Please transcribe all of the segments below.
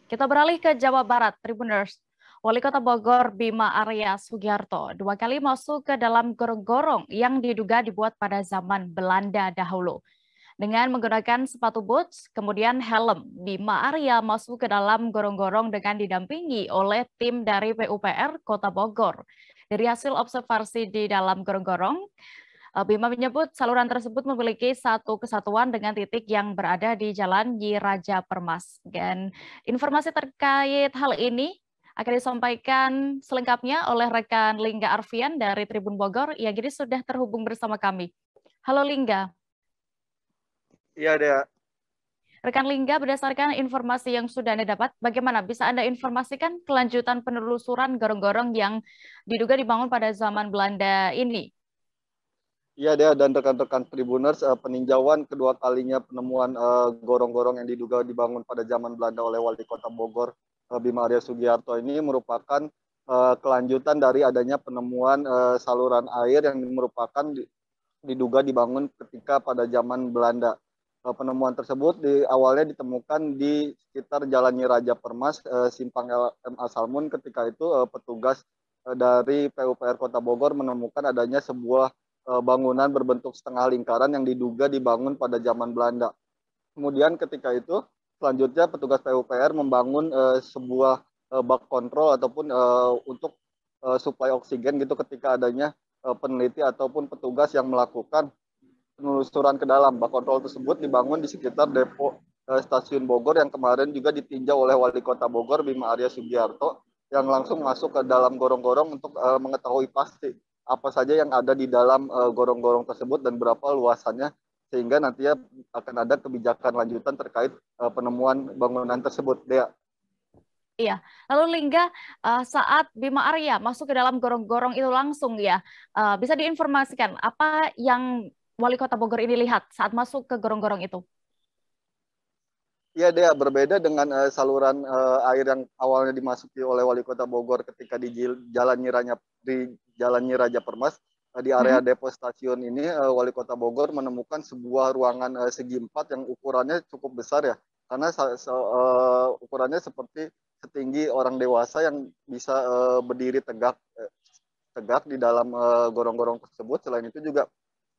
Kita beralih ke Jawa Barat, Tribuners. Wali Kota Bogor Bima Arya Sugiarto 2 kali masuk ke dalam gorong-gorong yang diduga dibuat pada zaman Belanda dahulu. Dengan menggunakan sepatu boots, kemudian helm, Bima Arya masuk ke dalam gorong-gorong dengan didampingi oleh tim dari PUPR Kota Bogor. Dari hasil observasi di dalam gorong-gorong, Bima menyebut saluran tersebut memiliki satu kesatuan dengan titik yang berada di Jalan Nyi Raja Permas. Dan informasi terkait hal ini akan disampaikan selengkapnya oleh rekan Lingga Arfian dari Tribun Bogor yang kini sudah terhubung bersama kami. Halo Lingga. Iya, Dea. Rekan Lingga, berdasarkan informasi yang sudah Anda dapat, bagaimana bisa Anda informasikan kelanjutan penelusuran gorong-gorong yang diduga dibangun pada zaman Belanda ini? Iya, Dea, dan rekan-rekan Tribuners, peninjauan kedua kalinya penemuan gorong-gorong yang diduga dibangun pada zaman Belanda oleh Wali Kota Bogor, Bima Arya Sugiarto ini merupakan kelanjutan dari adanya penemuan saluran air yang merupakan diduga dibangun ketika pada zaman Belanda. Penemuan tersebut awalnya ditemukan di sekitar Jalan Nyi Raja Permas, Simpang LMA Salmun. Ketika itu petugas dari PUPR Kota Bogor menemukan adanya sebuah bangunan berbentuk setengah lingkaran yang diduga dibangun pada zaman Belanda. Kemudian ketika itu selanjutnya petugas PUPR membangun sebuah bak kontrol ataupun untuk suplai oksigen gitu ketika adanya peneliti ataupun petugas yang melakukan penelusuran ke dalam. Bak kontrol tersebut dibangun di sekitar depo stasiun Bogor yang kemarin juga ditinjau oleh Wali Kota Bogor Bima Arya Sugiarto yang langsung masuk ke dalam gorong-gorong untuk mengetahui pasti apa saja yang ada di dalam gorong-gorong tersebut dan berapa luasannya, sehingga nantinya akan ada kebijakan lanjutan terkait penemuan bangunan tersebut, Dea. Iya, lalu Lingga, saat Bima Arya masuk ke dalam gorong-gorong itu langsung ya, bisa diinformasikan apa yang Wali Kota Bogor ini lihat saat masuk ke gorong-gorong itu? Iya, Dea, berbeda dengan saluran air yang awalnya dimasuki oleh Wali Kota Bogor ketika di Jalan Nyi Raja Permas. Di area depo stasiun ini, Wali Kota Bogor menemukan sebuah ruangan segi 4 yang ukurannya cukup besar ya, karena ukurannya seperti setinggi orang dewasa yang bisa berdiri tegak di dalam gorong-gorong tersebut. Selain itu juga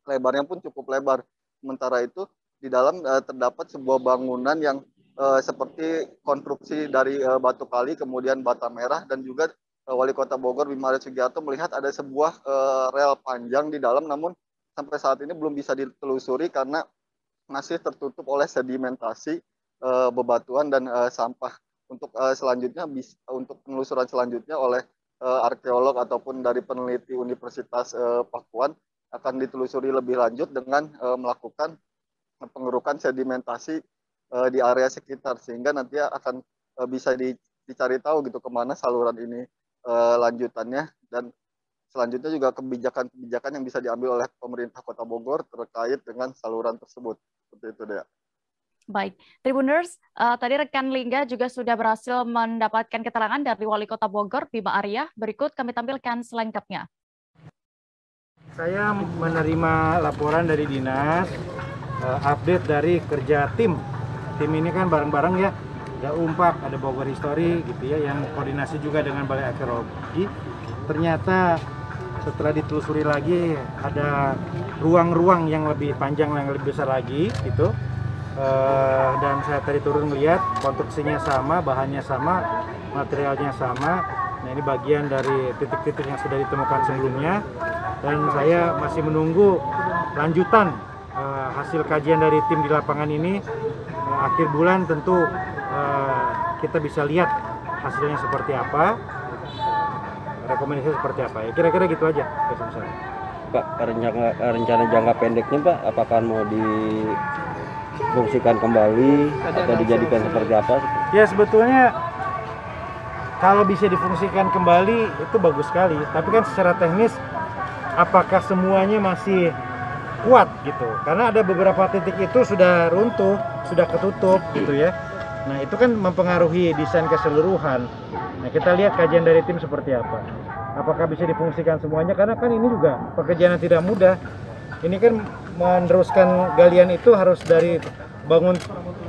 lebarnya pun cukup lebar. Sementara itu di dalam terdapat sebuah bangunan yang seperti konstruksi dari batu kali, kemudian bata merah, dan juga Wali Kota Bogor Bima Arya Sugiarto melihat ada sebuah rel panjang di dalam, namun sampai saat ini belum bisa ditelusuri karena masih tertutup oleh sedimentasi bebatuan dan sampah. Untuk selanjutnya untuk penelusuran selanjutnya oleh arkeolog ataupun dari peneliti Universitas Pakuan akan ditelusuri lebih lanjut dengan melakukan pengerukan sedimentasi di area sekitar, sehingga nanti akan bisa dicari tahu gitu kemana saluran ini lanjutannya, dan selanjutnya juga kebijakan-kebijakan yang bisa diambil oleh pemerintah Kota Bogor terkait dengan saluran tersebut. Seperti itu, Dea. Baik, Tribuners, tadi rekan Lingga juga sudah berhasil mendapatkan keterangan dari Wali Kota Bogor Bima Arya. Berikut kami tampilkan selengkapnya. Saya menerima laporan dari dinas, update dari kerja tim. Tim ini kan bareng-bareng ya, ada Umpak, ada Bogor History gitu ya, yang koordinasi juga dengan Balai Arkeologi. Ternyata setelah ditelusuri lagi ada ruang-ruang yang lebih panjang, yang lebih besar lagi gitu. Dan saya tadi turun melihat konstruksinya sama, bahannya sama, materialnya sama. Nah, ini bagian dari titik-titik yang sudah ditemukan sebelumnya, dan saya masih menunggu lanjutan hasil kajian dari tim di lapangan ini. Akhir bulan tentu kita bisa lihat hasilnya seperti apa, rekomendasi seperti apa. Ya, kira-kira gitu aja. Pak, rencana jangka pendeknya Pak, apakah mau difungsikan kembali atau dijadikan seperti apa? Ya, sebetulnya kalau bisa difungsikan kembali itu bagus sekali, tapi kan secara teknis apakah semuanya masih kuat gitu, karena ada beberapa titik itu sudah runtuh, sudah ketutup gitu ya. Nah, itu kan mempengaruhi desain keseluruhan. Nah, kita lihat kajian dari tim seperti apa, apakah bisa difungsikan semuanya, karena kan ini juga pekerjaan yang tidak mudah. Ini kan meneruskan galian itu harus dari bangun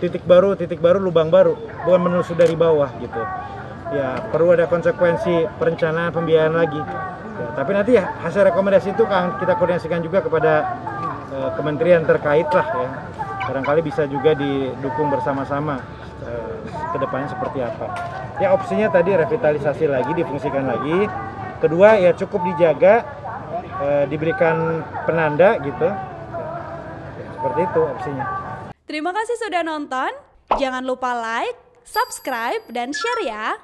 titik baru, lubang baru, bukan menusuk dari bawah gitu. Ya perlu ada konsekuensi perencanaan pembiayaan lagi. Ya, tapi nanti ya hasil rekomendasi itu kan kita koordinasikan juga kepada kementerian terkait lah ya. Barangkali bisa juga didukung bersama-sama ke depannya seperti apa. Ya opsinya tadi revitalisasi lagi, difungsikan lagi. Kedua ya cukup dijaga, diberikan penanda gitu. Ya, seperti itu opsinya. Terima kasih sudah nonton. Jangan lupa like, subscribe, dan share ya.